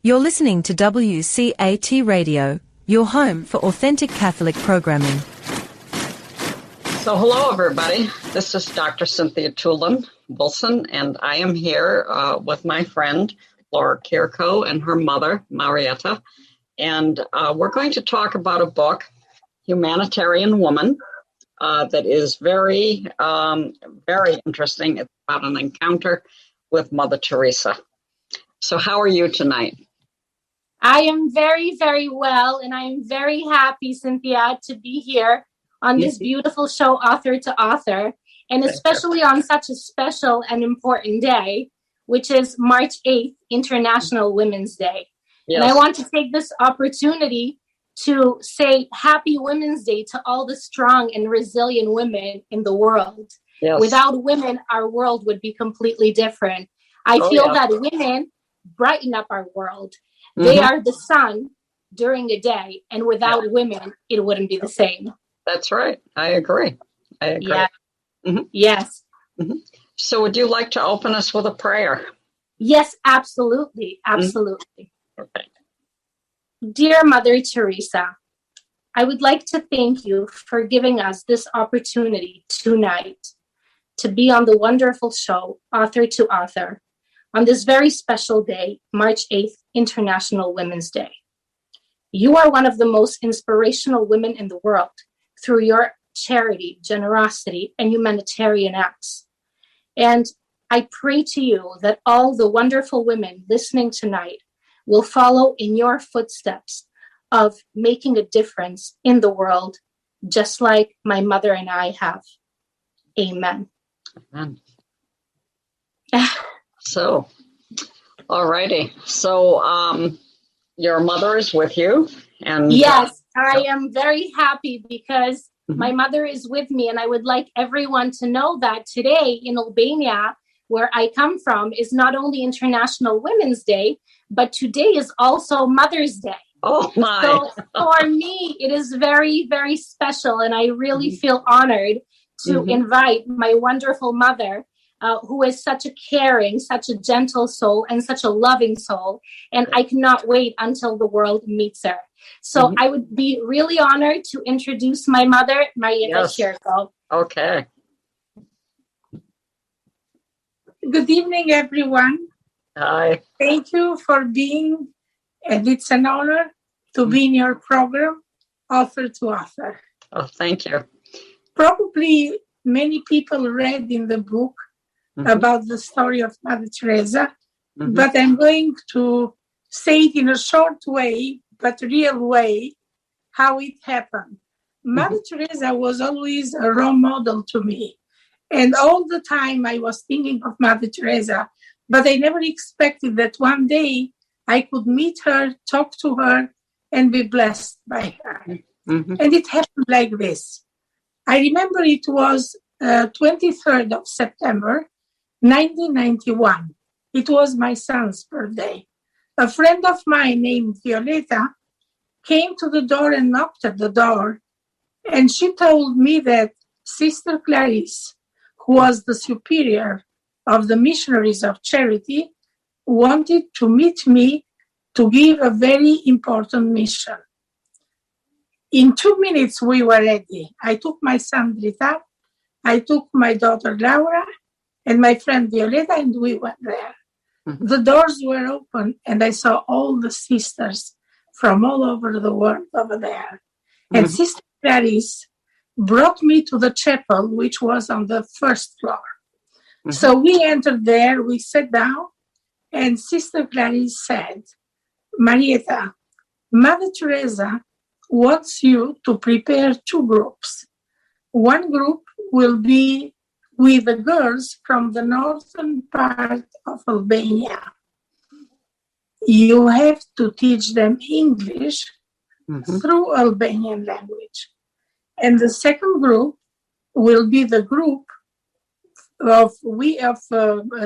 You're listening to WCAT Radio, your home for authentic Catholic programming. So hello, everybody. This is Dr. Cynthia Toolin-Wilson, and I am here with my friend, Laura Qirko, and her mother, Marietta. And we're going to talk about a book, Humanitarian Woman, that is very, very interesting. It's about an encounter with Mother Teresa. So how are you tonight? I am very, very well, and I am very happy, Cynthia, to be here on this beautiful show, Author to Author, and especially on such a special and important day, which is March 8th, International Women's Day. Yes. And I want to take this opportunity to say Happy Women's Day to all the strong and resilient women in the world. Yes. Without women, our world would be completely different. I feel that women brighten up our world. They are the sun during the day, and without women, it wouldn't be the same. That's right. I agree. Yeah. Mm-hmm. Yes. Mm-hmm. So would you like to open us with a prayer? Yes, absolutely. Absolutely. Okay. Dear Mother Teresa, I would like to thank you for giving us this opportunity tonight to be on the wonderful show, Author to Author, on this very special day, March 8th, International Women's Day. You are one of the most inspirational women in the world through your charity, generosity, and humanitarian acts. And I pray to you that all the wonderful women listening tonight will follow in your footsteps of making a difference in the world, just like my mother and I have. Amen. Amen. So, all righty. So, your mother is with you, and yes, I am very happy because my mother is with me, and I would like everyone to know that today in Albania, where I come from, is not only International Women's Day, but today is also Mother's Day. Oh my! So for me, it is very, very special, and I really feel honored to invite my wonderful mother, who is such a caring, such a gentle soul, and such a loving soul. And I cannot wait until the world meets her. So I would be really honored to introduce my mother, Laura Qirko. Okay. Good evening, everyone. Hi. Thank you for being, and it's an honor to be in your program, Author to Author. Oh, thank you. Probably many people read in the book about the story of Mother Teresa, but I'm going to say it in a short way, but real way, how it happened. Mother Teresa was always a role model to me. And all the time I was thinking of Mother Teresa, but I never expected that one day I could meet her, talk to her, and be blessed by her. And it happened like this. I remember it was 23rd of September, 1991. It was my son's birthday. A friend of mine named Violeta came to the door and knocked at the door, and she told me that Sister Clarice, who was the superior of the Missionaries of Charity, wanted to meet me to give a very important mission. In 2 minutes, we were ready. I took my son, Rita, I took my daughter, Laura, and my friend, Violeta, and we went there. The doors were open, and I saw all the sisters from all over the world over there. And Sister Clarice brought me to the chapel, which was on the first floor. So we entered there, we sat down, and Sister Clarice said, Marietta, Mother Teresa wants you to prepare 2 groups. One group will be with the girls from the northern part of Albania. You have to teach them English through Albanian language. And the second group will be the group of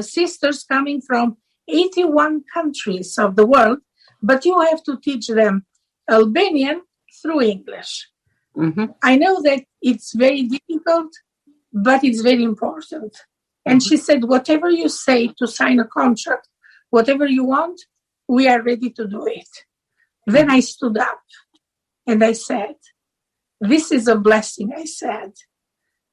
sisters coming from 81 countries of the world, but you have to teach them Albanian through English. I know that it's very difficult, but it's very important. And she said, whatever you say to sign a contract, whatever you want, we are ready to do it. Then I stood up and I said, this is a blessing, I said,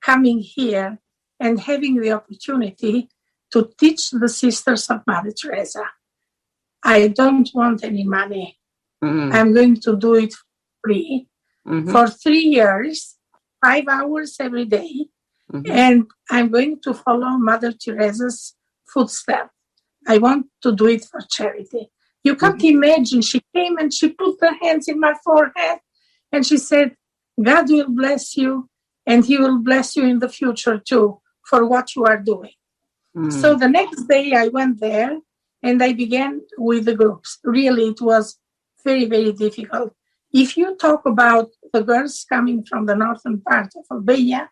coming here and having the opportunity to teach the sisters of Mother Teresa. I don't want any money. I'm going to do it free for 3 years, 5 hours every day. And I'm going to follow Mother Teresa's footsteps. I want to do it for charity. You can't imagine. She came and she put her hands in my forehead and she said, God will bless you and he will bless you in the future too for what you are doing. So the next day I went there and I began with the groups. Really, it was very, very difficult. If you talk about the girls coming from the northern part of Albania,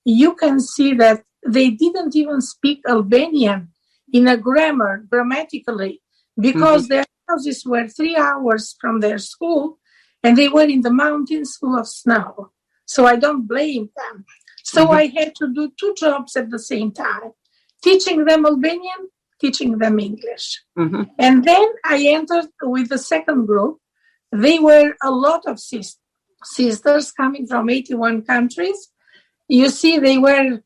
you can see that they didn't even speak Albanian in a grammatically, because their houses were 3 hours from their school and they were in the mountains full of snow. So I don't blame them. So I had to do 2 jobs at the same time, teaching them Albanian, teaching them English. And then I entered with the second group. They were a lot of sisters coming from 81 countries. You see, they were,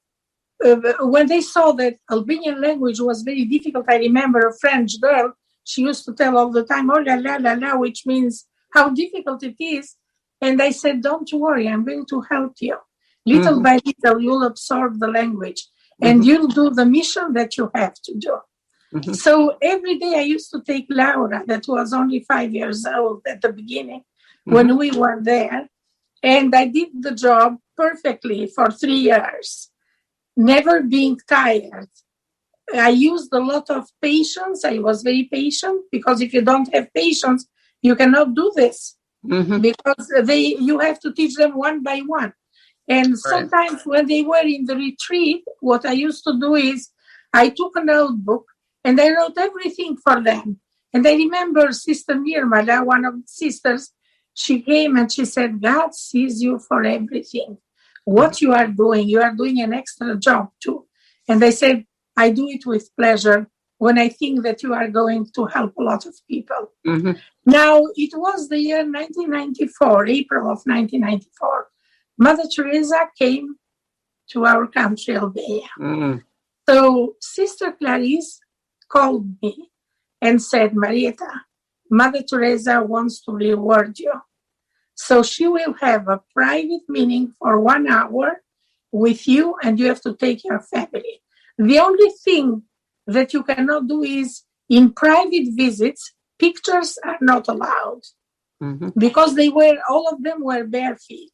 when they saw that Albanian language was very difficult, I remember a French girl, she used to tell all the time, oh la la la la, which means how difficult it is. And I said, don't worry, I'm going to help you. Little by little, you'll absorb the language and you'll do the mission that you have to do. So every day I used to take Laura, that was only 5 years old at the beginning when we were there. And I did the job perfectly for 3 years, never being tired. I used a lot of patience. I was very patient because if you don't have patience, you cannot do this because you have to teach them one by one. And sometimes when they were in the retreat, what I used to do is I took a notebook and I wrote everything for them. And I remember Sister Nirmala, one of the sisters, she came and she said, God sees you for everything. What you are doing an extra job too. And I said, I do it with pleasure when I think that you are going to help a lot of people. Now, it was the year 1994, April of 1994. Mother Teresa came to our country, Albania. So Sister Clarice called me and said, Marietta, Mother Teresa wants to reward you. So she will have a private meeting for 1 hour with you and you have to take your family. The only thing that you cannot do is in private visits, pictures are not allowed because all of them were bare feet.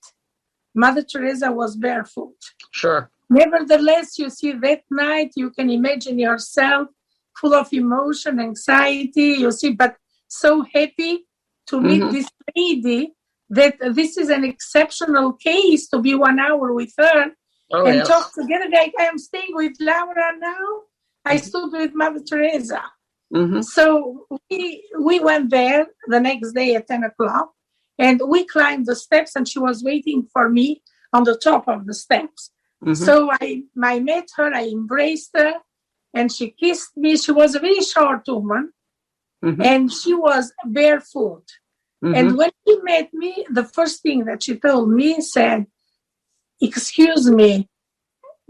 Mother Teresa was barefoot. Sure. Nevertheless, you see that night, you can imagine yourself full of emotion, anxiety, you see, but so happy to meet this lady that this is an exceptional case to be 1 hour with her and talk together. Like I am staying with Laura now. I stood with Mother Teresa. So we went there the next day at 10 o'clock and we climbed the steps and she was waiting for me on the top of the steps. So I met her, I embraced her and she kissed me. She was a very short woman and she was barefoot. And when she met me, the first thing that she told me said, excuse me,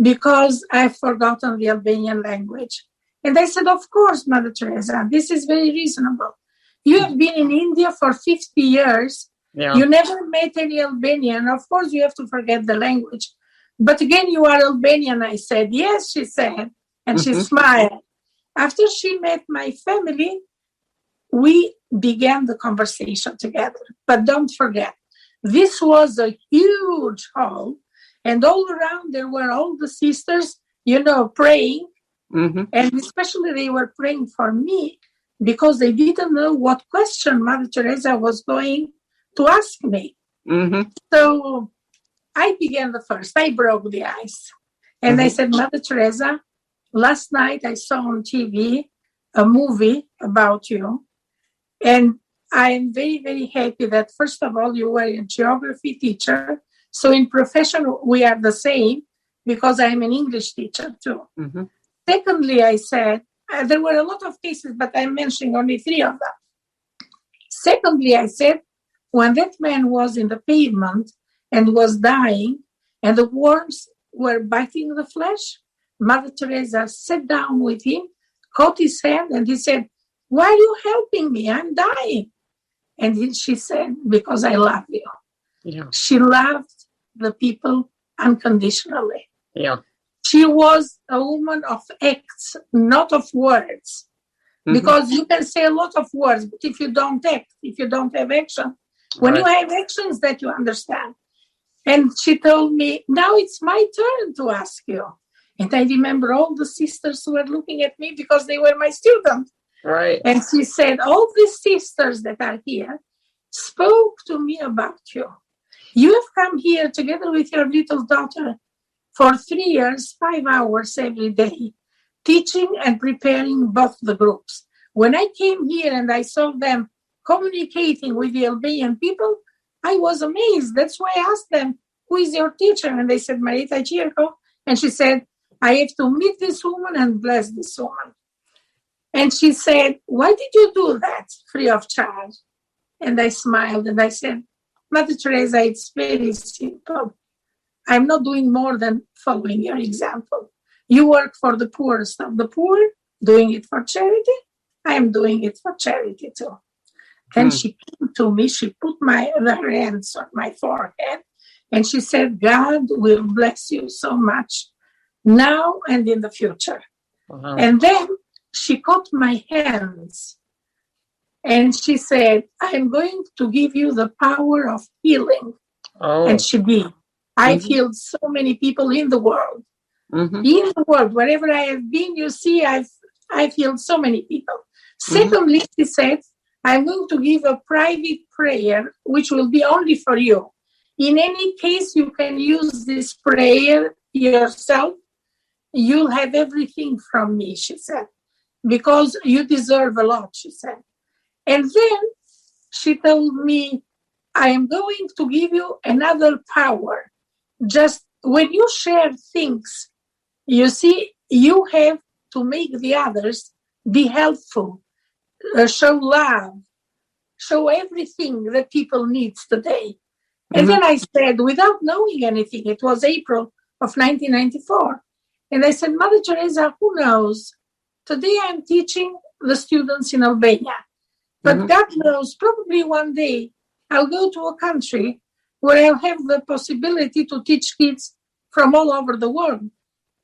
because I've forgotten the Albanian language. And I said, of course, Mother Teresa, this is very reasonable. You have been in India for 50 years. You never met any Albanian. Of course, you have to forget the language. But again, you are Albanian, I said. Yes, she said. And she smiled. After she met my family, we began the conversation together. But don't forget, this was a huge hall. And all around there were all the sisters, praying. And especially they were praying for me because they didn't know what question Mother Teresa was going to ask me. So I began the first. I broke the ice. And I said, Mother Teresa, last night I saw on TV a movie about you. And I am very, very happy that, first of all, you were a geography teacher. So in profession, we are the same because I am an English teacher too. Secondly, I said, there were a lot of cases, but I'm mentioning only 3 of them. Secondly, I said, when that man was in the pavement and was dying, and the worms were biting the flesh, Mother Teresa sat down with him, caught his hand, and he said, "Why are you helping me? I'm dying." And then she said, "Because I love you." Yeah. She loved the people unconditionally. Yeah. She was a woman of acts, not of words. Because you can say a lot of words, but if you don't act, if you don't have action, when you have actions that you understand. And she told me, "Now it's my turn to ask you." And I remember all the sisters who were looking at me because they were my students. Right. And she said, "All these sisters that are here spoke to me about you. You have come here together with your little daughter for 3 years, 5 hours every day, teaching and preparing both the groups. When I came here and I saw them communicating with the Albanian people, I was amazed. That's why I asked them, 'Who is your teacher?' And they said, 'Laura Qirko.' And she said, 'I have to meet this woman and bless this woman.' And she said, 'Why did you do that free of charge?' And I smiled and I said, 'Mother Teresa, it's very simple. I'm not doing more than following your example. You work for the poorest of the poor, doing it for charity. I am doing it for charity too.' Then she came to me, she put her hands on my forehead, and she said, 'God will bless you so much now and in the future.' Wow. And then she caught my hands and she said, 'I am going to give you the power of healing.' Oh. And she did. I've healed so many people in the world. In the world, wherever I have been, you see, I've healed so many people. Secondly, she said, 'I'm going to give a private prayer, which will be only for you. In any case, you can use this prayer yourself. You'll have everything from me,' she said, 'because you deserve a lot,' she said. And then she told me, 'I am going to give you another power. Just when you share things, you see, you have to make the others be helpful, show love, show everything that people need today.' And then I said, without knowing anything, it was April of 1994. And I said, 'Mother Teresa, who knows? Today I'm teaching the students in Albania. But God knows, probably one day I'll go to a country where I'll have the possibility to teach kids from all over the world.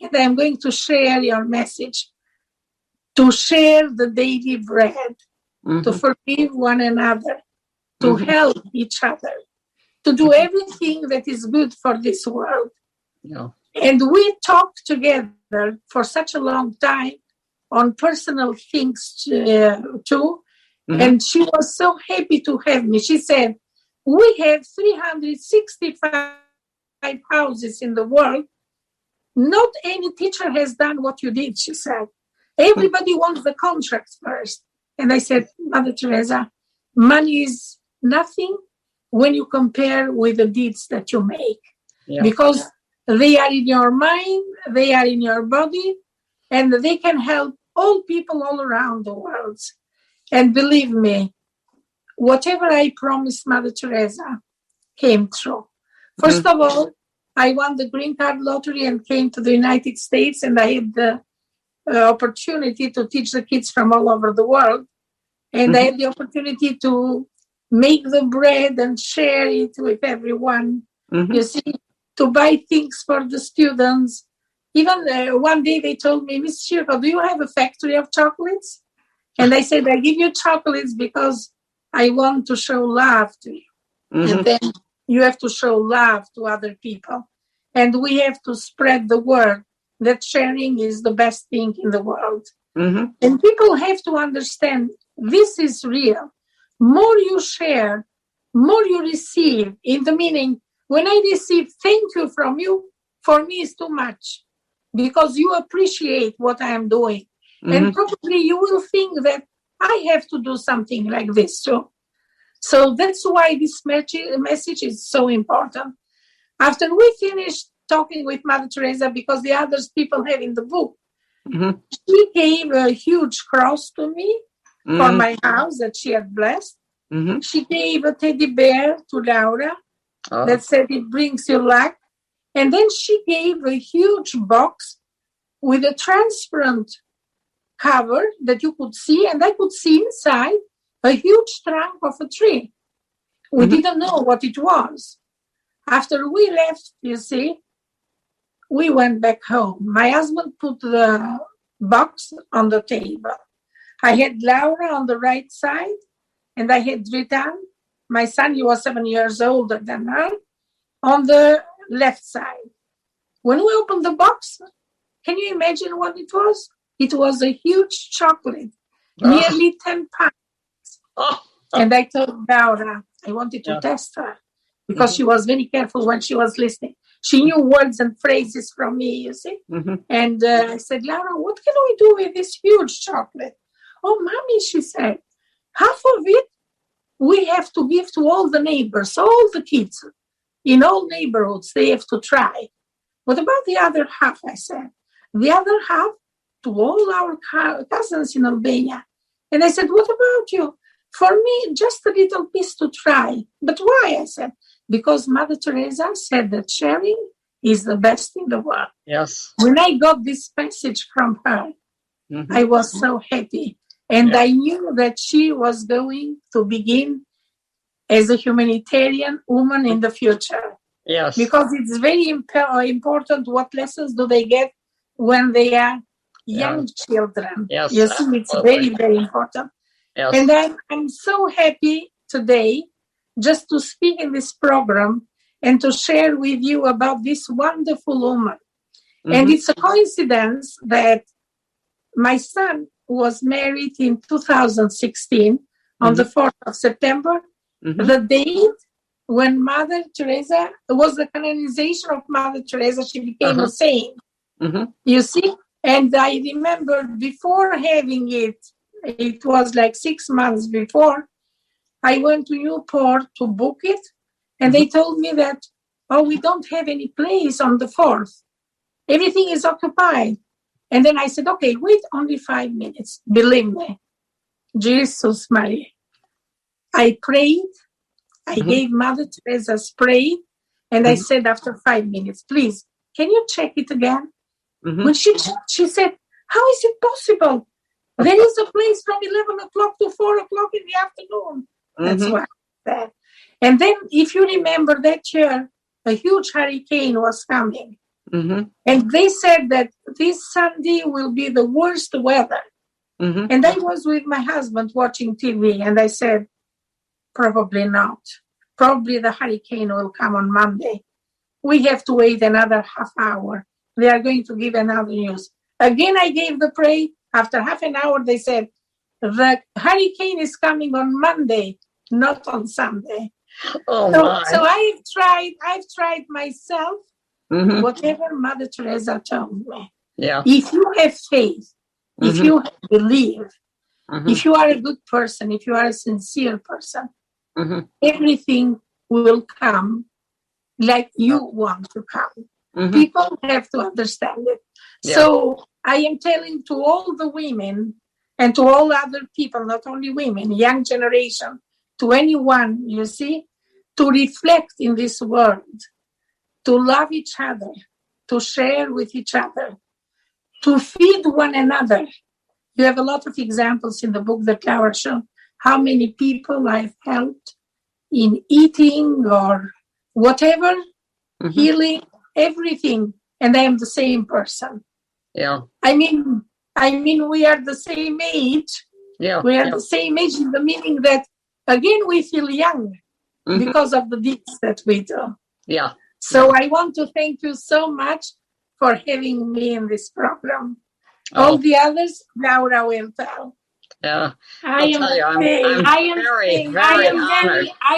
And I'm going to share your message, to share the daily bread, to forgive one another, to help each other, to do everything that is good for this world.' Yeah. And we talked together for such a long time on personal things too. And she was so happy to have me. She said, 'We have 365 houses in the world. Not any teacher has done what you did,' she said. 'Everybody wants the contracts first.' And I said, 'Mother Teresa, money is nothing when you compare with the deeds that you make. Because they are in your mind, they are in your body, and they can help all people all around the world. And believe me, whatever I promised Mother Teresa came true. First of all, I won the green card lottery and came to the United States, and I had the opportunity to teach the kids from all over the world. And I had the opportunity to make the bread and share it with everyone. You see, to buy things for the students. Even one day they told me, 'Miss Qirko, do you have a factory of chocolates?' And I said, 'I give you chocolates because I want to show love to you.' And then you have to show love to other people. And we have to spread the word that sharing is the best thing in the world. And people have to understand this is real. More you share, more you receive. In the meaning, when I receive thank you from you, for me is too much. Because you appreciate what I am doing. And probably you will think that I have to do something like this too. So that's why this message is so important. After we finished talking with Mother Teresa, because the other people have in the book, she gave a huge cross to me for my house that she had blessed. Mm-hmm. She gave a teddy bear to Laura that said it brings you luck. And then she gave a huge box with a transparent cover that you could see, and I could see inside a huge trunk of a tree. We didn't know what it was. After we left, you see, we went back home. My husband put the box on the table. I had Laura on the right side, and I had Dritan, my son, he was 7 years older than her, on the left side. When we opened the box, can you imagine what it was? It was a huge chocolate, nearly 10 pounds. And I told Laura, I wanted to test her because she was very careful when she was listening. She knew words and phrases from me, you see. And I said, Laura, what can we do with this huge chocolate? Oh, Mommy, she said, half of it we have to give to all the neighbors, all the kids in all neighborhoods. They have to try. What about the other half? I said, the other half to all our cousins in Albania. And I said, what about you? For me, just a little piece to try. But why? I said, because Mother Teresa said that sharing is the best in the world. Yes. When I got this message from her, I was so happy. And I knew that she was going to begin as a humanitarian woman in the future. Yes. Because it's very important what lessons do they get when they are young children. Yes, you see, it's very, very important. Yes. And I'm so happy today just to speak in this program and to share with you about this wonderful woman. And it's a coincidence that my son was married in 2016 on the 4th of September, the date when Mother Teresa, it was the canonization of Mother Teresa, she became a saint. You see? And I remember before having it, it was like 6 months before, I went to Newport to book it, and they told me that, oh, we don't have any place on the 4th. Everything is occupied. And then I said, okay, wait only 5 minutes. Believe me, Jesus Maria. I prayed. I gave Mother Teresa's prayer. And I said after 5 minutes, please, can you check it again? When she checked, she said, how is it possible? There is a place from 11 o'clock to 4 o'clock in the afternoon. That's what I said. And then if you remember that year, a huge hurricane was coming. And they said that this Sunday will be the worst weather. And I was with my husband watching TV, and I said, probably not. Probably the hurricane will come on Monday. We have to wait another half hour. They are going to give another news. Again, I gave the prayer. After half an hour, they said, the hurricane is coming on Monday, not on Sunday. So I've tried myself. Whatever Mother Teresa told me. If you have faith, if you believe, if you are a good person, if you are a sincere person, everything will come like you want to come. People have to understand it. So I am telling to all the women and to all other people, not only women, young generation, to anyone, you see, to reflect in this world, to love each other, to share with each other, to feed one another. You have a lot of examples in the book that Laura showed, how many people I've helped in eating or whatever, healing, everything, and I am the same person. I mean, we are the same age. We are the same age in the meaning that, again, we feel young because of the deeds that we do. So I want to thank you so much for having me in this program. All the others, Laura will tell. I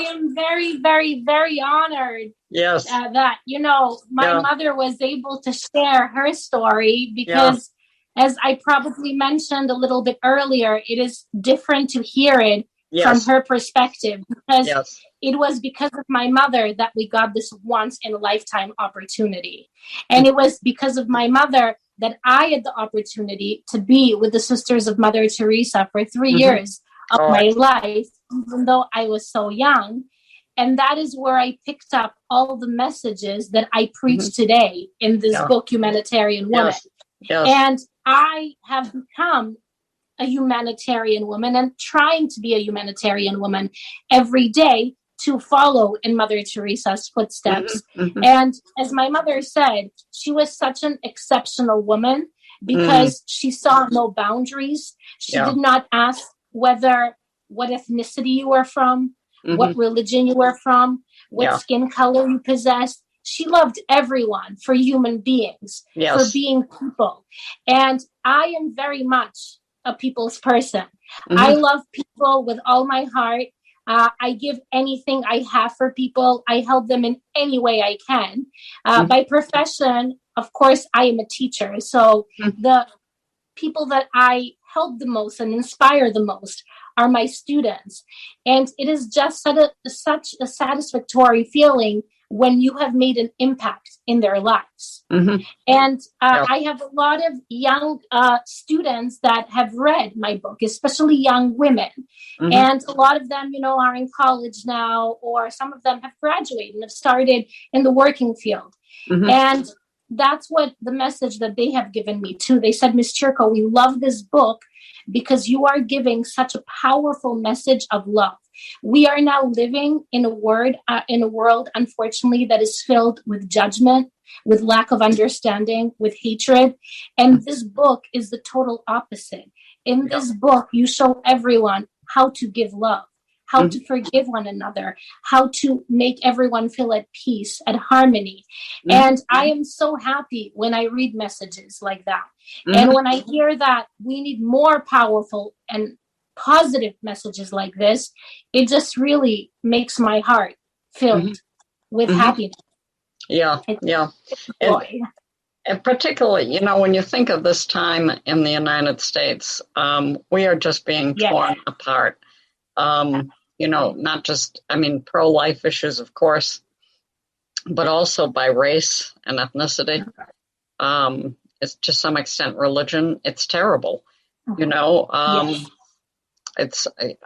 am very, very honored. That, you know, my mother was able to share her story because, as I probably mentioned a little bit earlier, it is different to hear it from her perspective because it was because of my mother that we got this once in a lifetime opportunity. And it was because of my mother that I had the opportunity to be with the Sisters of Mother Teresa for 3 years of my life, even though I was so young. And that is where I picked up all the messages that I preach today in this book, Humanitarian Woman. And I have become a humanitarian woman and trying to be a humanitarian woman every day to follow in Mother Teresa's footsteps. And as my mother said, she was such an exceptional woman because she saw no boundaries. She did not ask what ethnicity you were from, what religion you were from, what skin color you possessed. She loved everyone for human beings, for being people. And I am very much a people's person. I love people with all my heart. I give anything I have for people. I help them in any way I can. By profession, of course, I am a teacher. So the people that I help the most and inspire the most are my students. And it is just such a satisfactory feeling when you have made an impact in their lives. And I have a lot of young students that have read my book, especially young women. And a lot of them, are in college now, or some of them have graduated and have started in the working field. And that's what the message that they have given me too. They said, Ms. Qirko, we love this book because you are giving such a powerful message of love. We are now living in a world, unfortunately, that is filled with judgment, with lack of understanding, with hatred. And this book is the total opposite. In this book, you show everyone how to give love, how to forgive one another, how to make everyone feel at peace, at harmony. And I am so happy when I read messages like that. And when I hear that we need more powerful and positive messages like this, it just really makes my heart filled with happiness. And particularly, when you think of this time in the United States, we are just being torn apart. Not just, pro-life issues, of course, but also by race and ethnicity. It's to some extent religion. It's terrible.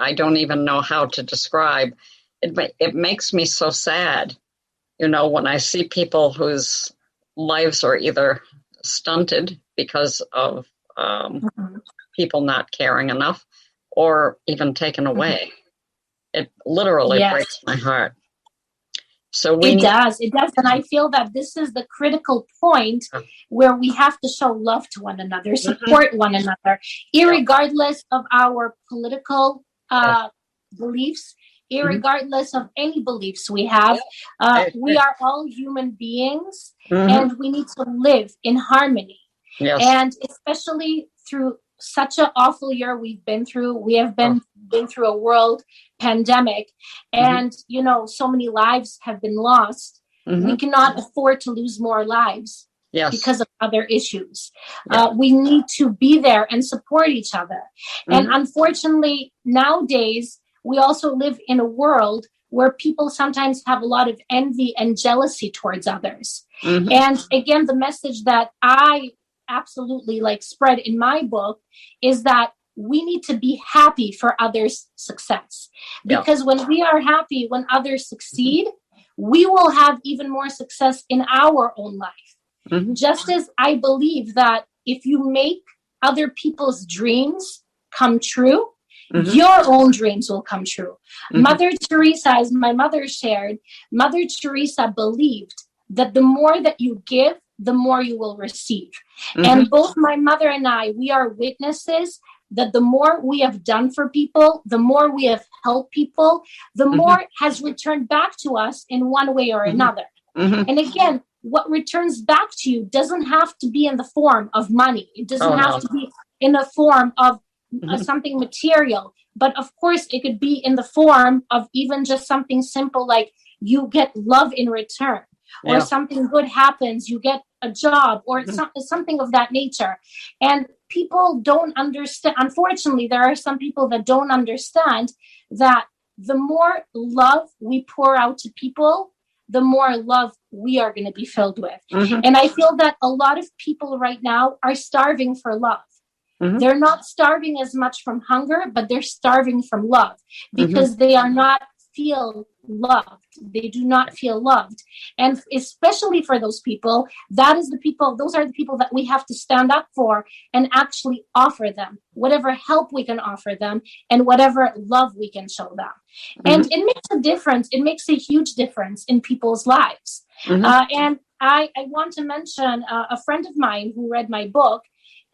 I don't even know how to describe it. It makes me so sad, when I see people whose lives are either stunted because of people not caring enough or even taken away. It literally breaks my heart. So it does. And I feel that this is the critical point where we have to show love to one another, support one another, irregardless of our political beliefs, irregardless of any beliefs we have. We are all human beings and we need to live in harmony. And especially through such an awful year we've been through. We have been through a world pandemic and, so many lives have been lost. We cannot afford to lose more lives because of other issues. We need to be there and support each other. And unfortunately, nowadays, we also live in a world where people sometimes have a lot of envy and jealousy towards others. And again, the message that I absolutely spread in my book is that we need to be happy for others' success. Because when we are happy, when others succeed, we will have even more success in our own life. Just as I believe that if you make other people's dreams come true, your own dreams will come true. Mother Teresa, as my mother shared, Mother Teresa believed that the more that you give, the more you will receive. And both my mother and I, we are witnesses that the more we have done for people, the more we have helped people, the more has returned back to us in one way or another. And again, what returns back to you doesn't have to be in the form of money. It doesn't have to be in the form of something material. But of course, it could be in the form of even just something simple like you get love in return. Or something good happens, you get a job, or something of that nature. And people don't understand. Unfortunately, there are some people that don't understand that the more love we pour out to people, the more love we are going to be filled with. And I feel that a lot of people right now are starving for love. They're not starving as much from hunger, but they're starving from love because they are not feel loved. They do not feel loved. And especially for those people, those are the people that we have to stand up for and actually offer them whatever help we can offer them and whatever love we can show them. And it makes a difference. It makes a huge difference in people's lives. And I want to mention a friend of mine who read my book.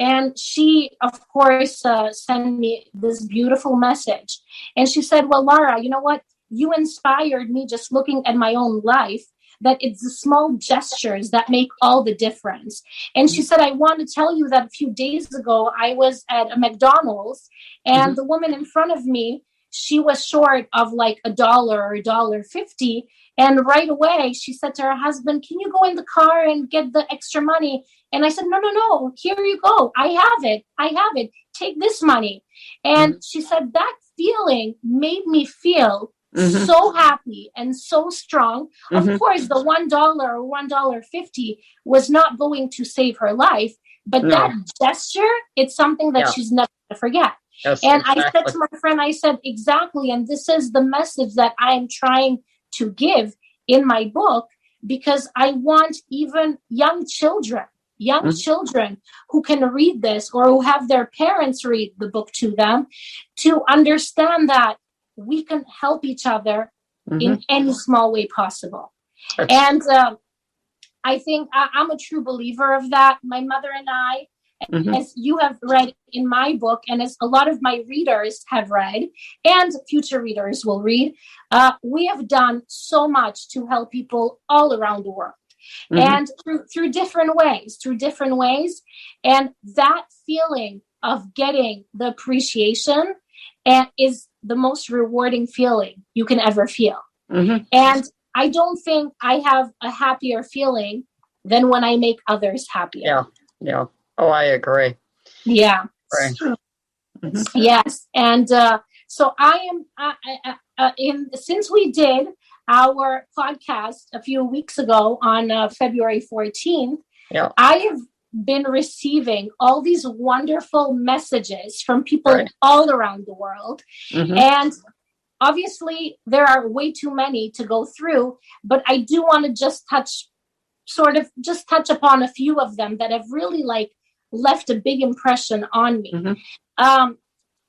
And she, of course, sent me this beautiful message. And she said, well, Laura, you know what? You inspired me just looking at my own life, that it's the small gestures that make all the difference. And she said, I want to tell you that a few days ago, I was at a McDonald's and the woman in front of me, she was short of like $1 or $1.50. And right away, she said to her husband, can you go in the car and get the extra money? And I said, no, here you go. I have it. Take this money. And she said, that feeling made me feel so happy and so strong. Of course, the $1 or $1.50 was not going to save her life. But that gesture, it's something that she's never going to forget. Yes, and exactly. I said to my friend, I said, exactly. And this is the message that I am trying to give in my book, because I want even young children who can read this or who have their parents read the book to them to understand that we can help each other in any small way possible. And I think I'm a true believer of that. My mother and I, as you have read in my book, and as a lot of my readers have read, and future readers will read, we have done so much to help people all around the world. And through different ways. And that feeling of getting the appreciation is the most rewarding feeling you can ever feel. And I don't think I have a happier feeling than when I make others happier. Yeah. Oh, I agree. Yeah. Right. Yes. And so I am since we did our podcast a few weeks ago on February 14th, I have been receiving all these wonderful messages from people all around the world. And obviously there are way too many to go through, but I do want to just touch upon a few of them that have really left a big impression on me.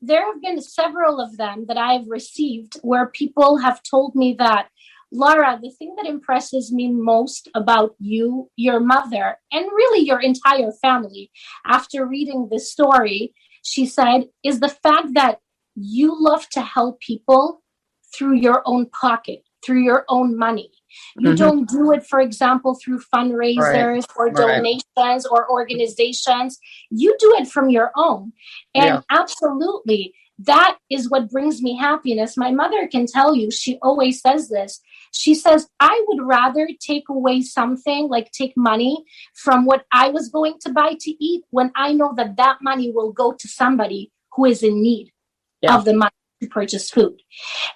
There have been several of them that I've received where people have told me that, Laura, the thing that impresses me most about you, your mother, and really your entire family, after reading this story, she said, is the fact that you love to help people through your own pocket, through your own money. You don't do it, for example, through fundraisers or donations or organizations. You do it from your own. And absolutely, that is what brings me happiness. My mother can tell you, she always says this. She says, I would rather take away something, like take money from what I was going to buy to eat, when I know that that money will go to somebody who is in need of the money to purchase food.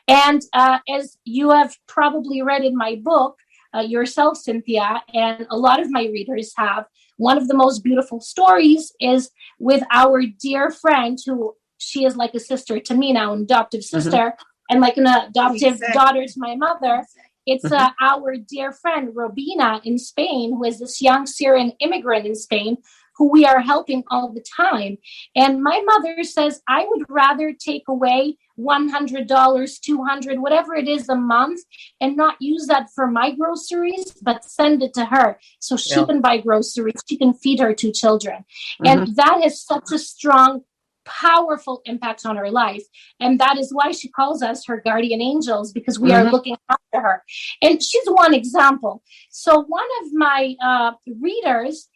And as you have probably read in my book yourself, Cynthia, and a lot of my readers have, one of the most beautiful stories is with our dear friend, who she is like a sister to me now, an adoptive sister, and like an adoptive daughter to my mother. It's our dear friend, Robina, in Spain, who is this young Syrian immigrant in Spain, who we are helping all the time. And my mother says, I would rather take away $100, $200, whatever it is a month, and not use that for my groceries, but send it to her so she can buy groceries, she can feed her 2 children. And that has such a strong, powerful impact on her life. And that is why she calls us her guardian angels, because we are looking after her. And she's one example. So one of my readers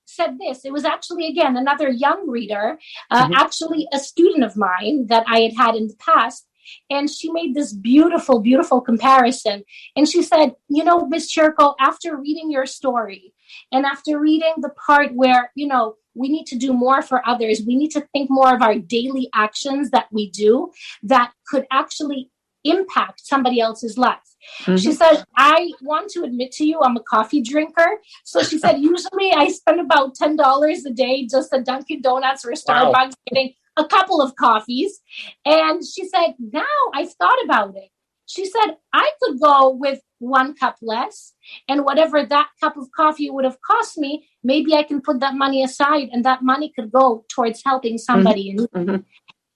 said this. It was actually, again, another young reader, actually a student of mine that I had in the past. And she made this beautiful, beautiful comparison. And she said, you know, Ms. Qirko, after reading your story and after reading the part where, you know, we need to do more for others, we need to think more of our daily actions that we do that could actually impact somebody else's life. Mm-hmm. She said, I want to admit to you, I'm a coffee drinker. So she said, usually I spend about $10 a day just at Dunkin' Donuts or Starbucks getting a couple of coffees. And she said, now I've thought about it. She said, I could go with 1 cup less, and whatever that cup of coffee would have cost me, maybe I can put that money aside, and that money could go towards helping somebody. Mm-hmm.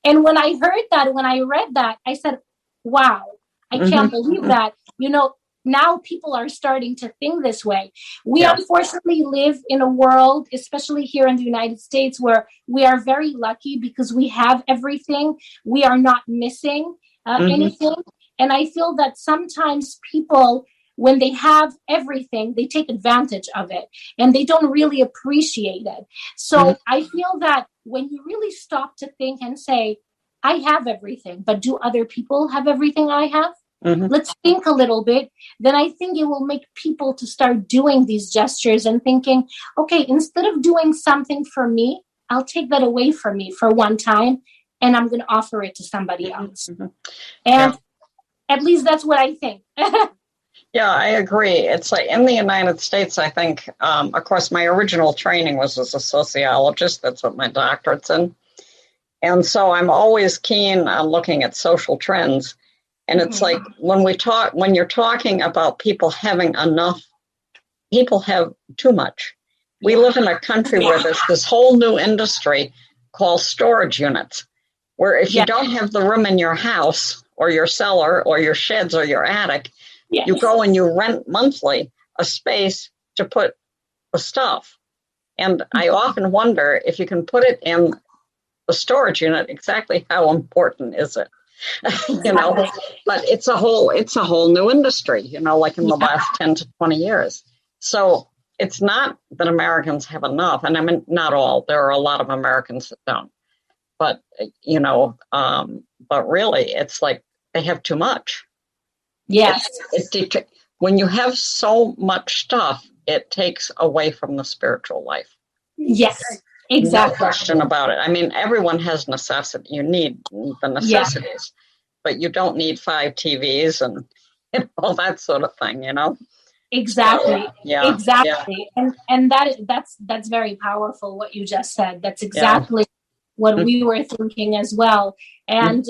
And when I heard that, when I read that, I said, wow, I can't believe that. You know, now people are starting to think this way. We unfortunately live in a world, especially here in the United States, where we are very lucky because we have everything. We are not missing anything. And I feel that sometimes people, when they have everything, they take advantage of it and they don't really appreciate it. So I feel that when you really stop to think and say, I have everything, but do other people have everything I have? Let's think a little bit. Then I think it will make people to start doing these gestures and thinking, okay, instead of doing something for me, I'll take that away from me for one time and I'm going to offer it to somebody else. And at least that's what I think. Yeah, I agree. It's like in the United States, I think, of course, my original training was as a sociologist. That's what my doctorate's in. And so I'm always keen on looking at social trends. And it's like when you're talking about people having enough, people have too much. We live in a country where there's this whole new industry called storage units, where if you don't have the room in your house or your cellar or your sheds or your attic, you go and you rent monthly a space to put the stuff. And I often wonder if you can put it in the storage unit, exactly how important is it? You know, but it's a whole new industry, you know, like in the last 10 to 20 years. So it's not that Americans have enough. And I mean, not all. There are a lot of Americans that don't. But, you know, but really, it's like they have too much. Yes. When you have so much stuff, it takes away from the spiritual life. Yes, exactly. No question about it. I mean, everyone has necessity. You need the necessities, but you don't need 5 TVs and all that sort of thing, you know? Exactly. So, exactly. And that's very powerful, what you just said. That's exactly what we were thinking as well. And,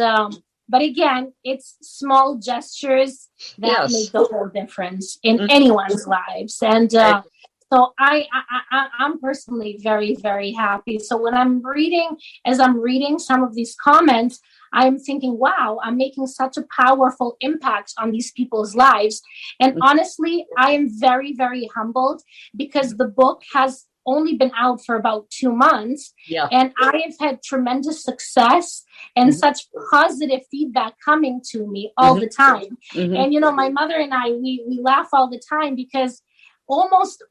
but again, it's small gestures that make the whole difference in anyone's lives. And so I'm personally very, very happy. So when as I'm reading some of these comments, I'm thinking, wow, I'm making such a powerful impact on these people's lives. And honestly, I am very, very humbled because the book has only been out for about 2 months. And I have had tremendous success and such positive feedback coming to me all the time. And, you know, my mother and I, we laugh all the time because almost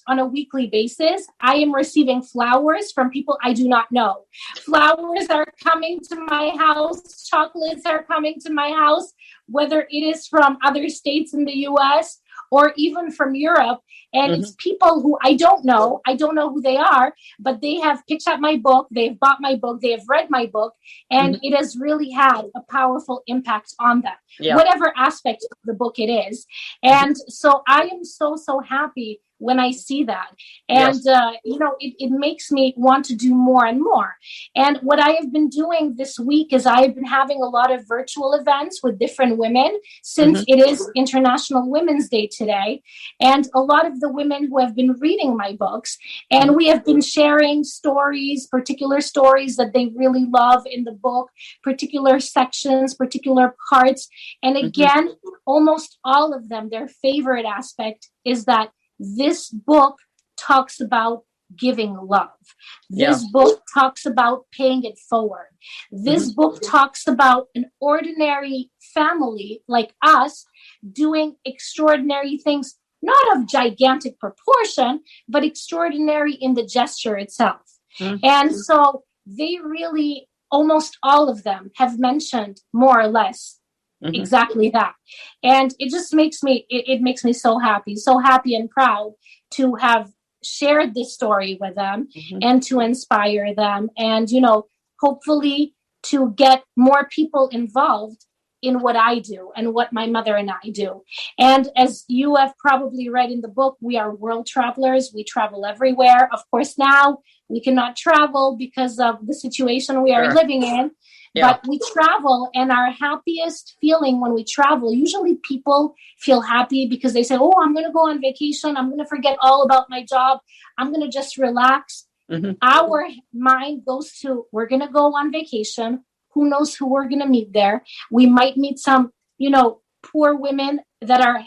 on a weekly basis, I am receiving flowers from people I do not know. Flowers are coming to my house. Chocolates are coming to my house, whether it is from other states in the U.S. or even from Europe. And it's people who I don't know who they are, but they have picked up my book, they've bought my book, they have read my book, and it has really had a powerful impact on them, whatever aspect of the book it is. And so I am so happy when I see that. And, you know, it makes me want to do more and more. And what I have been doing this week is I have been having a lot of virtual events with different women since it is International Women's Day today. And a lot of the women who have been reading my books, and we have been sharing stories, particular stories that they really love in the book, particular sections, particular parts. And again, almost all of them, their favorite aspect is that this book talks about giving love. This book talks about paying it forward. This book talks about an ordinary family like us doing extraordinary things, not of gigantic proportion, but extraordinary in the gesture itself. And so they really, almost all of them have mentioned more or less exactly that. And it just makes me, it makes me so happy and proud to have shared this story with them and to inspire them and, you know, hopefully to get more people involved in what I do and what my mother and I do. And as you have probably read in the book, we are world travelers. We travel everywhere. Of course, now we cannot travel because of the situation we are living in. Yeah. But we travel, and our happiest feeling when we travel, usually people feel happy because they say, oh, I'm going to go on vacation. I'm going to forget all about my job. I'm going to just relax. Mm-hmm. Our mind goes to, we're going to go on vacation. Who knows who we're going to meet there? We might meet some, poor women that are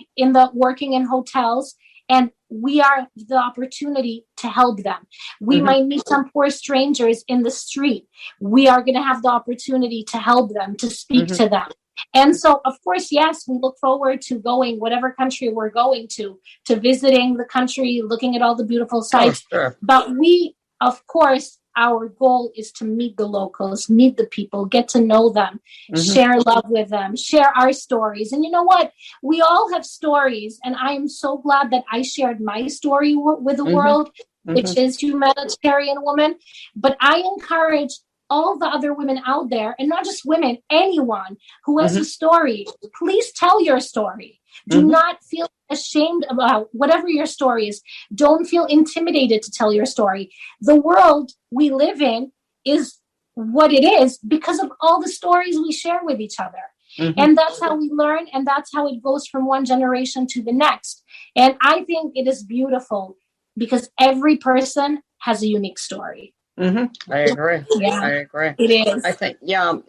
working in hotels, and we are the opportunity to help them. We might meet some poor strangers in the street. We are going to have the opportunity to help them, to speak to them. And so, of course, yes, we look forward to going, whatever country we're going to visiting the country, looking at all the beautiful sites. Oh, sure. But we, of course, our goal is to meet the locals, meet the people, get to know them, share love with them, share our stories. And you know what? We all have stories. And I am so glad that I shared my story with the world, which is Humanitarian Woman. But I encourage all the other women out there, and not just women, anyone who has a story, please tell your story. Do not feel ashamed about whatever your story is. Don't feel intimidated to tell your story. The world we live in is what it is because of all the stories we share with each other. And that's how we learn, and that's how it goes from one generation to the next. And I think it is beautiful because every person has a unique story. I agree. Yeah, I agree. It is. I think,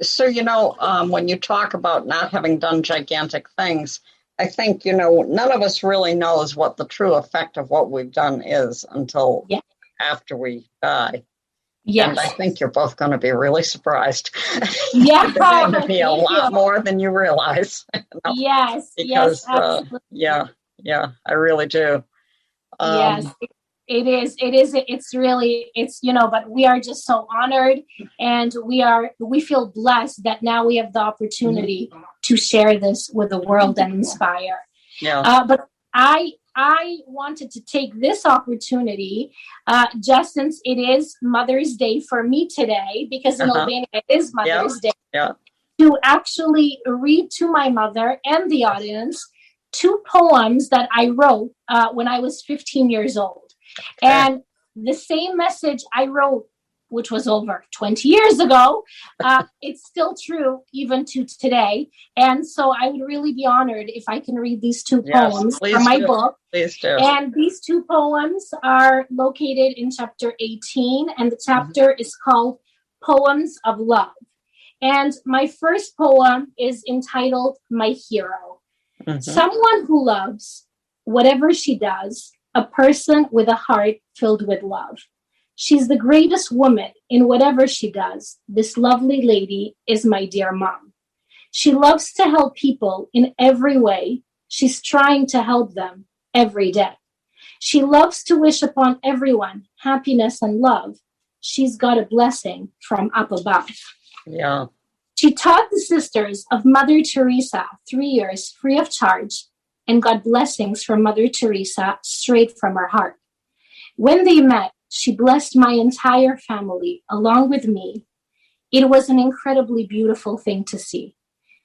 So, when you talk about not having done gigantic things, I think, none of us really knows what the true effect of what we've done is until after we die. Yes. And I think you're both going to be really surprised. Yeah. There's going to be a lot more than you realize. Yes. Because, yes, I really do. Yes. It is. It's really, but we are just so honored, and we feel blessed that now we have the opportunity to share this with the world and inspire. Yeah. But I wanted to take this opportunity, just since it is Mother's Day for me today, because in Albania it is Mother's Day, to actually read to my mother and the audience 2 poems that I wrote when I was 15 years old. Okay. And the same message I wrote, which was over 20 years ago, it's still true even to today. And so I would really be honored if I can read these 2 poems from my book. Please do. And these 2 poems are located in chapter 18, and the chapter is called Poems of Love. And my first poem is entitled My Hero. Someone who loves whatever she does, a person with a heart filled with love. She's the greatest woman in whatever she does. This lovely lady is my dear mom. She loves to help people in every way. She's trying to help them every day. She loves to wish upon everyone happiness and love. She's got a blessing from up above. Yeah. She taught the sisters of Mother Teresa 3 years free of charge, and got blessings from Mother Teresa straight from her heart. When they met, she blessed my entire family along with me. It was an incredibly beautiful thing to see.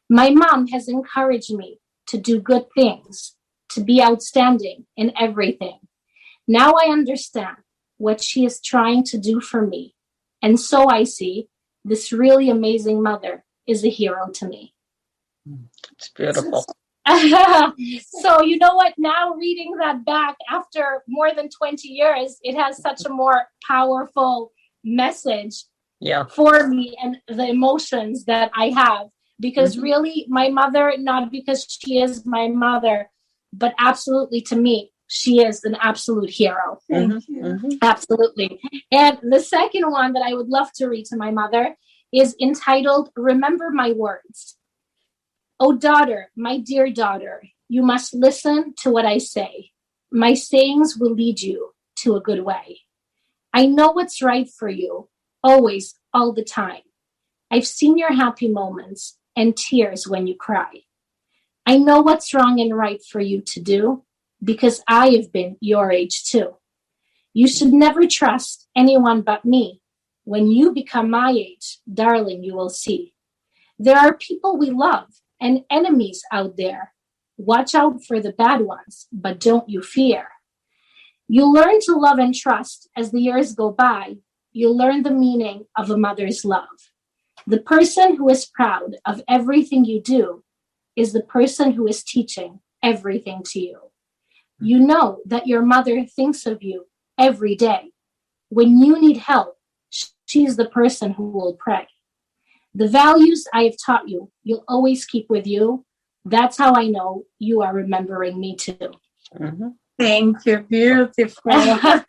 My mom has encouraged me to do good things, to be outstanding in everything. Now I understand what she is trying to do for me. And so I see this really amazing mother is a hero to me. It's beautiful. So you know what, now reading that back after more than 20 years, it has such a more powerful message for me, and the emotions that I have, because really my mother, not because she is my mother, but absolutely to me, she is an absolute hero. Absolutely. And the second one that I would love to read to my mother is entitled Remember My Words. Oh, daughter, my dear daughter, you must listen to what I say. My sayings will lead you to a good way. I know what's right for you, always, all the time. I've seen your happy moments and tears when you cry. I know what's wrong and right for you to do, because I have been your age too. You should never trust anyone but me. When you become my age, darling, you will see. There are people we love and enemies out there. Watch out for the bad ones, but don't you fear. You learn to love and trust as the years go by. You learn the meaning of a mother's love. The person who is proud of everything you do is the person who is teaching everything to you. You know that your mother thinks of you every day. When you need help, she's the person who will pray. The values I have taught you, you'll always keep with you. That's how I know you are remembering me too. Mm-hmm. Thank you. Beautiful. Beautiful.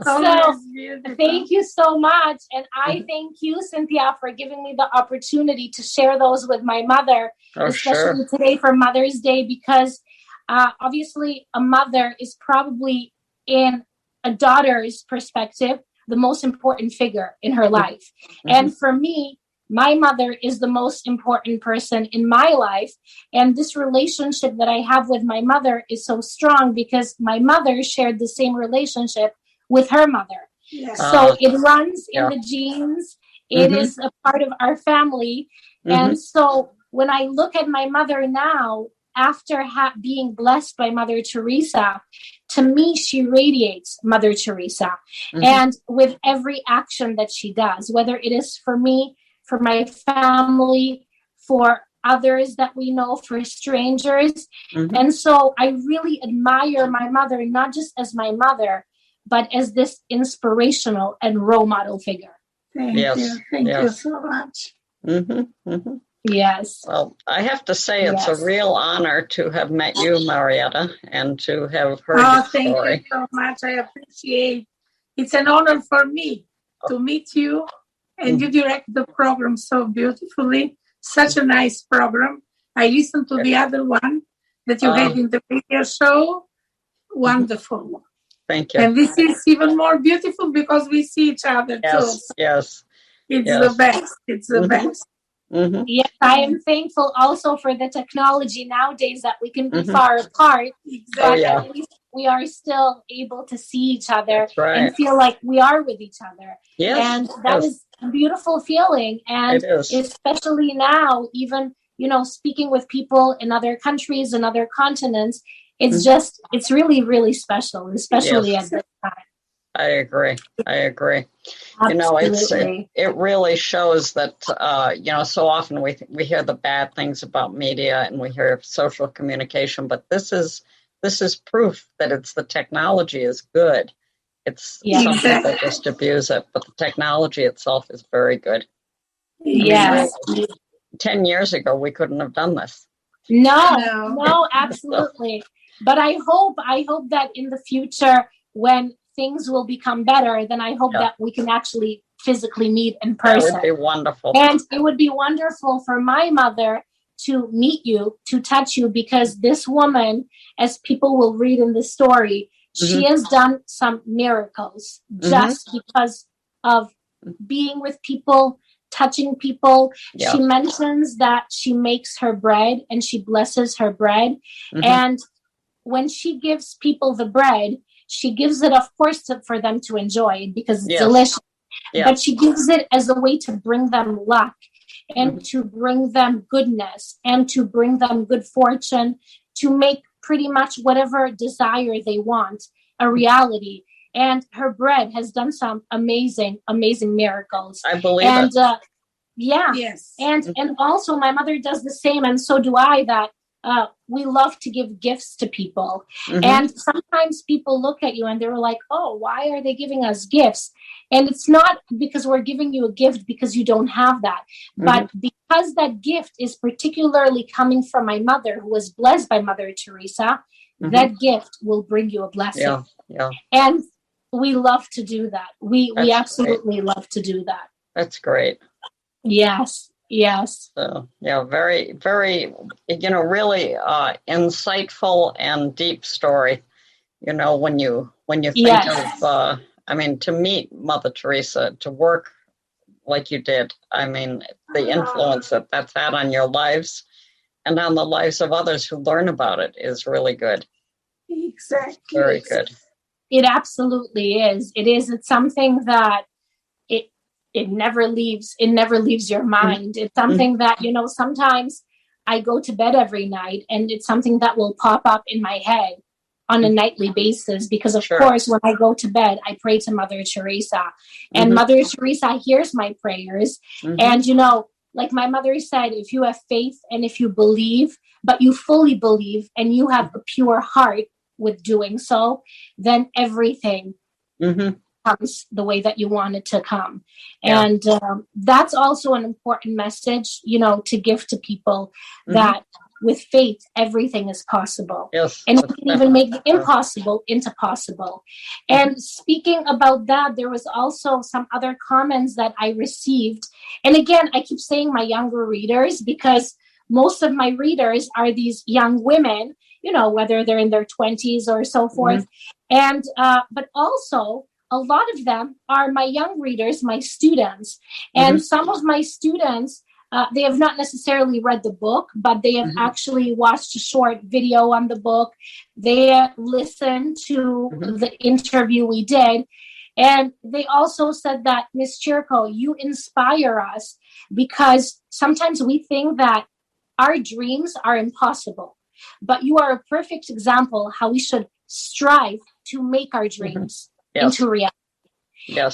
Thank you so much. And I thank you, Cynthia, for giving me the opportunity to share those with my mother, especially today for Mother's Day, because obviously a mother is probably, in a daughter's perspective, the most important figure in her life. Mm-hmm. And for me, my mother is the most important person in my life. And this relationship that I have with my mother is so strong because my mother shared the same relationship with her mother. Yes. So it runs in the genes. It is a part of our family. And so when I look at my mother now, after being blessed by Mother Teresa, to me, she radiates Mother Teresa. And with every action that she does, whether it is for me, for my family, for others that we know, for strangers. And so I really admire my mother, not just as my mother, but as this inspirational and role model figure. Thank you. Thank you so much. Yes. Well, I have to say it's a real honor to have met you, Marietta, and to have heard your story. Thank you so much. I appreciate. It's an honor for me to meet you. And you direct the program so beautifully. Such a nice program. I listened to the other one that you had in the radio show. Wonderful. Thank you. And this is even more beautiful because we see each other too. Yes. It's the best. It's the best. Yes, I am thankful also for the technology nowadays that we can be far apart, but at least we are still able to see each other and feel like we are with each other. Yes. And that is a beautiful feeling. And especially now, even, speaking with people in other countries and other continents, it's just, it's really, really special, especially at this time. I agree. Absolutely. It really shows that, so often we hear the bad things about media and we hear social communication, but this is proof that the technology is good. It's some people just abuse it, but the technology itself is very good. Yes. 10 years ago, we couldn't have done this. No, absolutely. But I hope that in the future, when things will become better, then I hope that we can actually physically meet in person. That would be wonderful. And it would be wonderful for my mother to meet you, to touch you, because this woman, as people will read in the story, she has done some miracles just because of being with people, touching people. She mentions that she makes her bread and she blesses her bread. And when she gives people the bread, she gives it, of course, for them to enjoy because it's delicious. But she gives it as a way to bring them luck and to bring them goodness and to bring them good fortune, to make pretty much whatever desire they want a reality. And her bread has done some amazing, amazing miracles. I believe it. Yes. And also my mother does the same, and so do I, that we love to give gifts to people. And sometimes people look at you and they're like, oh, why are they giving us gifts? And it's not because we're giving you a gift because you don't have that, but because that gift is particularly coming from my mother, who was blessed by Mother Teresa, that gift will bring you a blessing. And we love to do that. We absolutely love to do that. That's great. Yes. So, very, very, really insightful and deep story. When you think of, to meet Mother Teresa, to work like you did, the influence that's had on your lives and on the lives of others who learn about it is really good. Exactly. Very good. It absolutely is. It is. It's something that it never leaves your mind. It's something that, sometimes I go to bed every night, and it's something that will pop up in my head on a nightly basis, because of course, when I go to bed, I pray to Mother Teresa, and Mother Teresa hears my prayers. And, you know, like my mother said, if you have faith and if you believe, but you fully believe and you have a pure heart with doing so, then everything comes the way that you want it to come. And that's also an important message, you know, to give to people, that with faith, everything is possible. Yes, and you can even make the impossible into possible. And speaking about that, there was also some other comments that I received. And again, I keep saying my younger readers, because most of my readers are these young women, you know, whether they're in their 20s or so forth. And, but also a lot of them are my young readers, my students. And some of my students, they have not necessarily read the book, but they have actually watched a short video on the book. They listened to the interview we did. And they also said that, Ms. Qirko, you inspire us, because sometimes we think that our dreams are impossible, but you are a perfect example how we should strive to make our dreams into reality.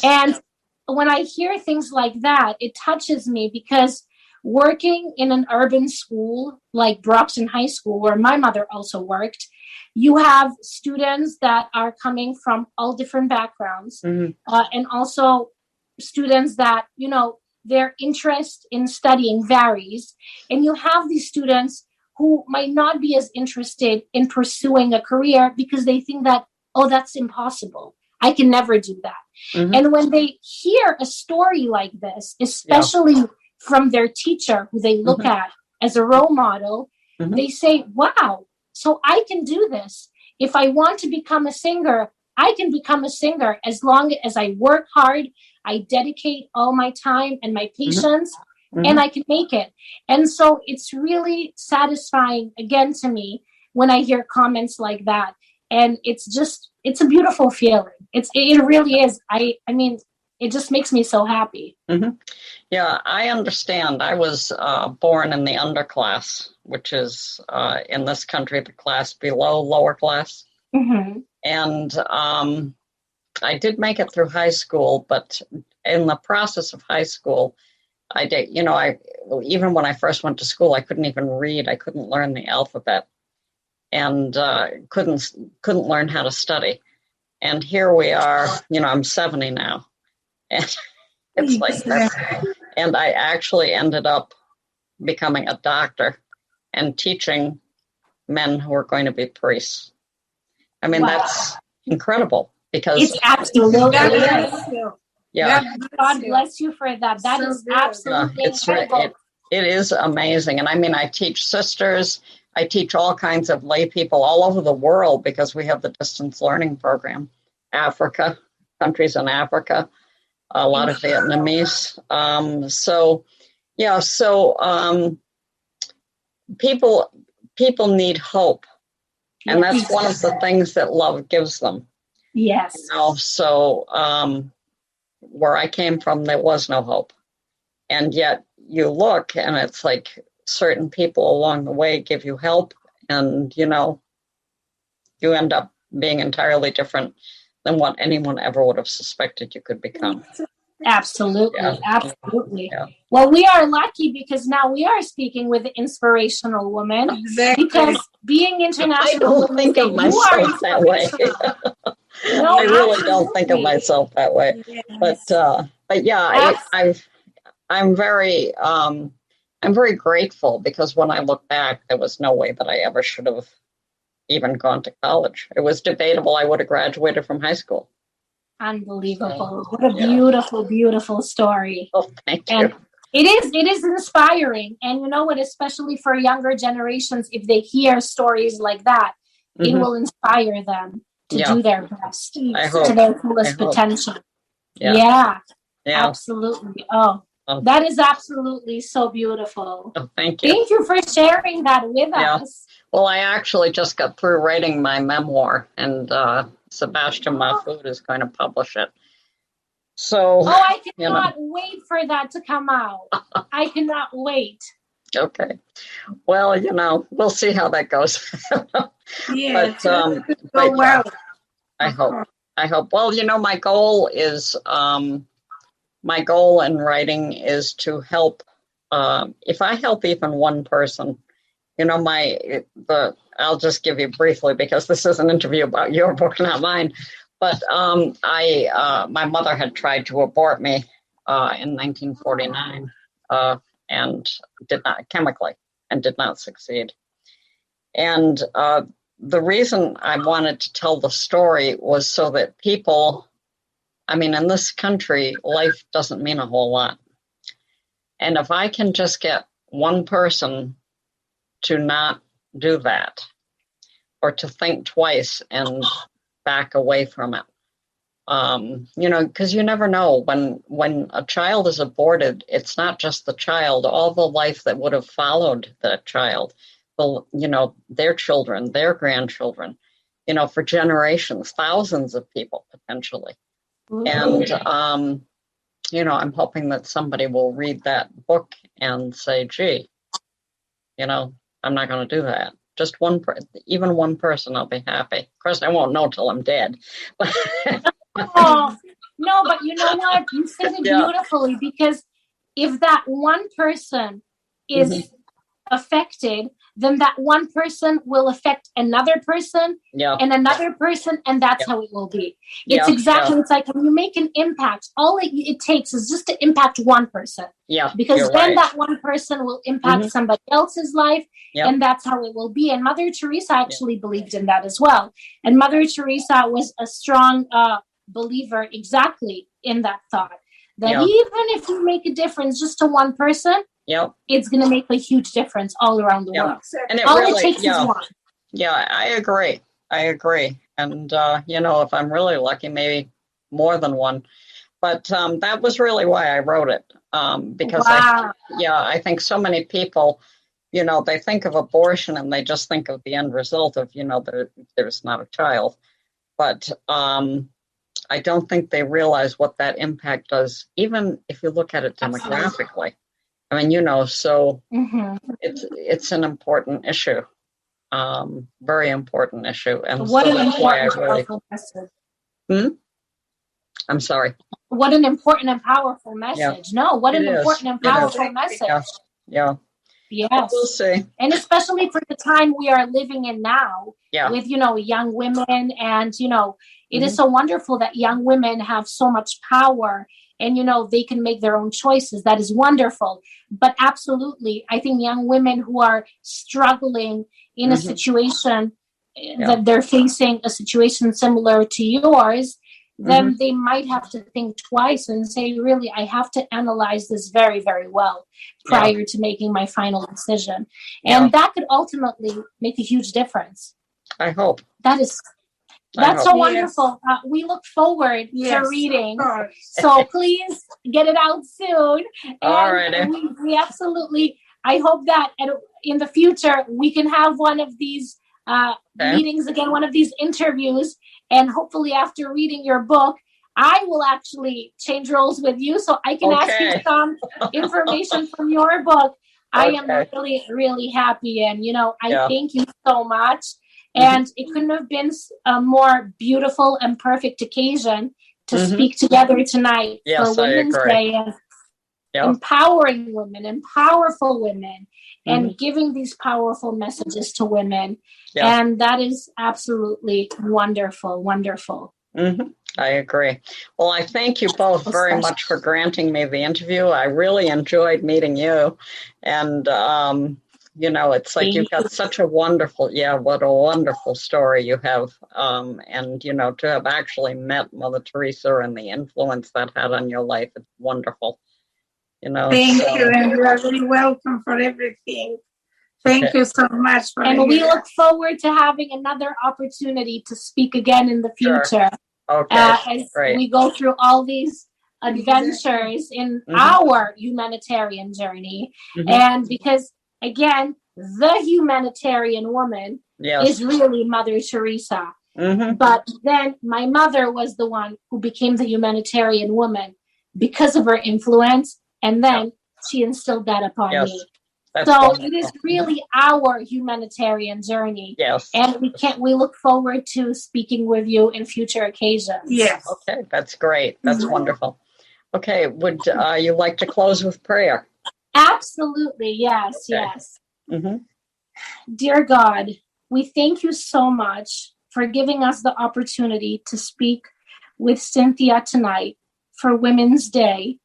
And when I hear things like that, it touches me, because working in an urban school like Brockton High School, where my mother also worked, you have students that are coming from all different backgrounds, and also students that, you know, their interest in studying varies. And you have these students who might not be as interested in pursuing a career because they think that, oh, that's impossible. I can never do that. And when they hear a story like this, especially from their teacher, who they look at as a role model, they say, wow, so I can do this. If I want to become a singer, I can become a singer as long as I work hard, I dedicate all my time and my patience, and I can make it. And so it's really satisfying, again, to me, when I hear comments like that. And it's a beautiful feeling. It really is. I mean, it just makes me so happy. Yeah, I understand. I was born in the underclass, which is in this country the class below lower class. And I did make it through high school, but in the process of high school, I did, you know, even when I first went to school, I couldn't even read. I couldn't learn the alphabet, and couldn't learn how to study. And here we are, you know, I'm 70 now. And it's like that. And I actually ended up becoming a doctor and teaching men who are going to be priests. I mean, that's incredible, because it's absolutely. Yeah. God bless you for that. That is absolutely incredible. It is amazing. And I mean, I teach sisters. I teach all kinds of lay people all over the world, because we have the distance learning program. Africa, countries in Africa, a lot of Vietnamese. People need hope. And that's one of the things that love gives them. Yes. You know, so where I came from, there was no hope. And yet you look, and it's like certain people along the way give you help, and, you know, you end up being entirely different than what anyone ever would have suspected you could become. Absolutely. Absolutely. Yeah. Well, we are lucky, because now we are speaking with an inspirational woman. Exactly. Because being international, I don't think of myself that way. No, I really don't think of myself that way. Yes. But yeah, I'm very grateful, because when I look back, there was no way that I ever should have even gone to college. It was debatable. I would have graduated from high school. Unbelievable. What a beautiful, beautiful story. Oh, thank you. And it is inspiring. And you know what, especially for younger generations, if they hear stories like that, it will inspire them to do their best to their fullest potential. Yeah, absolutely. Oh, that is absolutely so beautiful. Oh, thank you. Thank you for sharing that with us. Well, I actually just got through writing my memoir, and Sebastian Mahfoud is going to publish it. So, I cannot wait for that to come out. I cannot wait. Okay. Well, we'll see how that goes. Yes, but go well. I hope. Well, my goal is my goal in writing is to help. If I help even one person, I'll just give you briefly, because this is an interview about your book, not mine. But my mother had tried to abort me in 1949 and did not chemically and did not succeed. And the reason I wanted to tell the story was so that people, in this country, life doesn't mean a whole lot. And if I can just get one person to not do that, or to think twice and back away from it, because you never know when a child is aborted, it's not just the child, all the life that would have followed that child, their children, their grandchildren, for generations, thousands of people potentially. And, I'm hoping that somebody will read that book and say, gee, I'm not going to do that. Just even one person, I'll be happy. Of course, I won't know till I'm dead. Oh, no, but you know what? You said it beautifully, because if that one person is affected, then that one person will affect another person and another person, and that's how it will be. It's it's like when you make an impact, all it takes is just to impact one person. Yeah, because then that one person will impact somebody else's life, and that's how it will be. And Mother Teresa actually believed in that as well. And Mother Teresa was a strong believer exactly in that thought, that even if you make a difference just to one person, it's going to make a huge difference all around the world. And it takes is one. Yeah, I agree. And, if I'm really lucky, maybe more than one. But that was really why I wrote it. Because I think so many people, they think of abortion and they just think of the end result of, there's not a child. But I don't think they realize what that impact does, even if you look at it demographically. So it's an important issue, very important issue. And what so an important, powerful message. I'm sorry. What an important and powerful message. Yeah. No, what an important and powerful message. Yeah. Yes. We'll see. And especially for the time we are living in now with, young women. And, it is so wonderful that young women have so much power and, they can make their own choices. That is wonderful. But absolutely, I think young women who are struggling in a situation that they're facing a situation similar to yours, then they might have to think twice and say, really, I have to analyze this very, very well prior to making my final decision. And that could ultimately make a huge difference. I hope. That's so wonderful. We look forward to reading. So please get it out soon. All right. We absolutely, I hope that in the future we can have one of these meetings again, one of these interviews. And hopefully after reading your book, I will actually change roles with you so I can ask you some information from your book. I am really, really happy. And, I thank you so much. And it couldn't have been a more beautiful and perfect occasion to speak together tonight for Women's Day and empowering women and powerful women and giving these powerful messages to women. And that is absolutely wonderful, wonderful. I agree. Well, I thank you both very much for granting me the interview. I really enjoyed meeting you. And, it's like you've got such a wonderful, what a wonderful story you have. And, to have actually met Mother Teresa and the influence that had on your life, it's wonderful. Thank you, and you are very welcome for everything. Thank you so much. And we look forward to having another opportunity to speak again in the future. As we go through all these adventures in our humanitarian journey. And because, again, the humanitarian woman is really Mother Teresa. But then my mother was the one who became the humanitarian woman because of her influence. And then she instilled that upon me. That's So wonderful. it is really our humanitarian journey. Yes. And we look forward to speaking with you in future occasions. Yes. Okay, that's great. That's wonderful. Okay, would you like to close with prayer? Absolutely. Yes, Okay. yes. Mm-hmm. Dear God, we thank you so much for giving us the opportunity to speak with Cynthia tonight for Women's Day.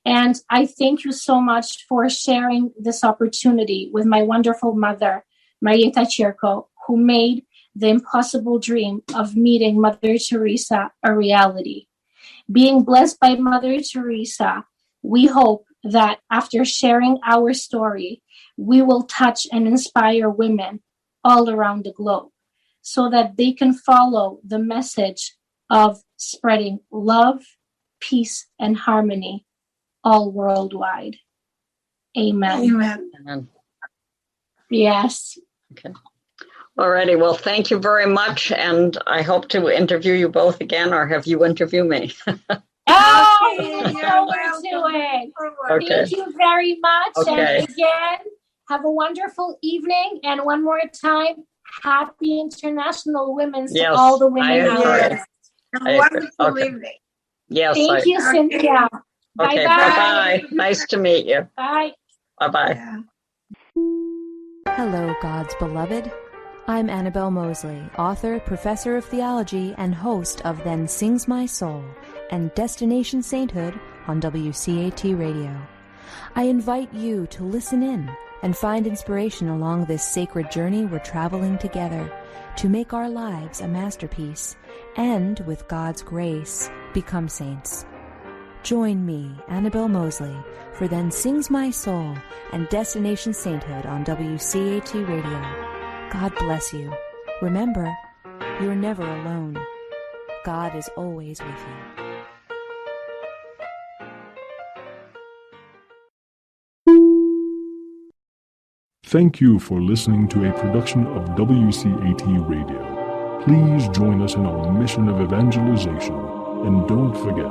And I thank you so much for sharing this opportunity with my wonderful mother, Laura Qirko, who made the impossible dream of meeting Mother Teresa a reality. Being blessed by Mother Teresa, we hope that after sharing our story, we will touch and inspire women all around the globe so that they can follow the message of spreading love, peace, and harmony all worldwide. Amen. Amen. Amen. Yes. Okay. Alrighty. Well, thank you very much, and I hope to interview you both again, or have you interview me. Oh, Okay, we look you're forward welcome. to it. Okay. Thank you very much. Okay. And again, have a wonderful evening. And one more time, happy International Women's to Yes, all the I women out agree. there. Yes. Have I a agree. wonderful Okay. evening. Yes. Thank you, Okay. Cynthia. Okay. Bye-bye. Bye-bye. Nice to meet you. Bye. Bye-bye. Yeah. Hello, God's beloved. I'm Annabelle Mosley, author, professor of theology, and host of Then Sings My Soul and Destination Sainthood on WCAT Radio. I invite you to listen in and find inspiration along this sacred journey we're traveling together to make our lives a masterpiece and, with God's grace, become saints. Join me, Annabelle Mosley, for Then Sings My Soul and Destination Sainthood on WCAT Radio. God bless you. Remember, you're never alone. God is always with you. Thank you for listening to a production of WCAT Radio. Please join us in our mission of evangelization. And don't forget,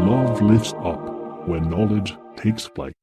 love lifts up when knowledge takes flight.